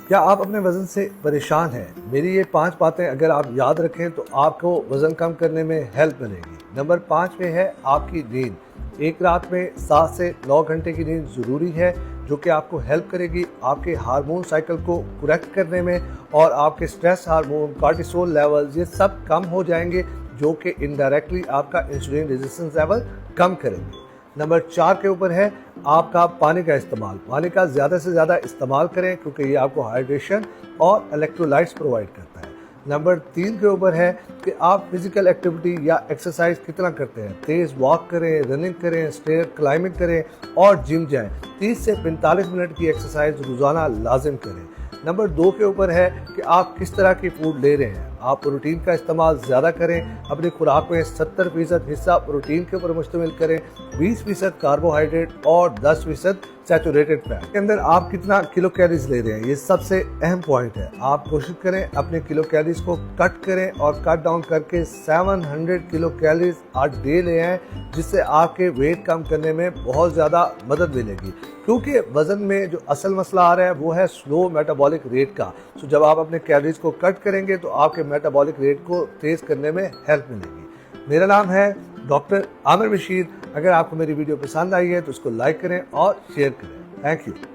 کیا آپ اپنے وزن سے پریشان ہیں؟ میری یہ 5 باتیں اگر آپ یاد رکھیں تو آپ کو وزن کم کرنے میں ہیلپ ملے گی۔ نمبر 5 پہ ہے آپ کی نیند۔ ایک رات میں 7 سے 9 گھنٹے کی نیند ضروری ہے، جو کہ آپ کو ہیلپ کرے گی آپ کے ہارمون سائیکل کو کریکٹ کرنے میں، اور آپ کے سٹریس ہارمون، کارٹیسول لیولز یہ سب کم ہو جائیں گے، جو کہ انڈائریکٹلی آپ کا انسولین ریزسٹنس لیول کم کریں گے۔ نمبر 4 کے اوپر ہے آپ کا پانی کا استعمال۔ پانی کا زیادہ سے زیادہ استعمال کریں، کیونکہ یہ آپ کو ہائیڈریشن اور الیکٹرولائٹس پرووائڈ کرتا ہے۔ نمبر 3 کے اوپر ہے کہ آپ فزیکل ایکٹیویٹی یا ایکسرسائز کتنا کرتے ہیں۔ تیز واک کریں، رننگ کریں، اسٹیئر کلائمبنگ کریں اور جم جائیں۔ 30 سے 45 منٹ کی ایکسرسائز روزانہ لازم کریں۔ نمبر 2 کے اوپر ہے کہ آپ کس طرح کی فوڈ لے رہے ہیں۔ آپ پروٹین کا استعمال زیادہ کریں، اپنی خوراک میں 70% حصہ پروٹین کے اوپر مشتمل کریں، 20% کاربوہائیڈریٹ اور 10% سیچوریٹڈ فیٹ کے اندر آپ کتنا کلو کیلریز لے رہے ہیں، یہ سب سے اہم پوائنٹ ہے۔ آپ کوشش کریں اپنے کلو کیلریز کو کٹ کریں اور کٹ ڈاؤن کر کے 700 کلو کیلریز ڈے لے آئیں، جس سے آپ کے ویٹ کم کرنے میں بہت زیادہ مدد ملے گی، کیونکہ وزن میں جو اصل مسئلہ آ رہا ہے وہ ہے سلو میٹابولک ریٹ کا۔ سو جب آپ اپنے کیلریز کو کٹ کریں گے تو آپ کے میٹابولک ریٹ کو تیز کرنے میں ہیلپ ملے گی۔ میرا نام ہے ڈاکٹر عامر بشیر۔ اگر آپ کو میری ویڈیو پسند آئی ہے تو اس کو لائک کریں اور شیئر کریں۔ Thank you.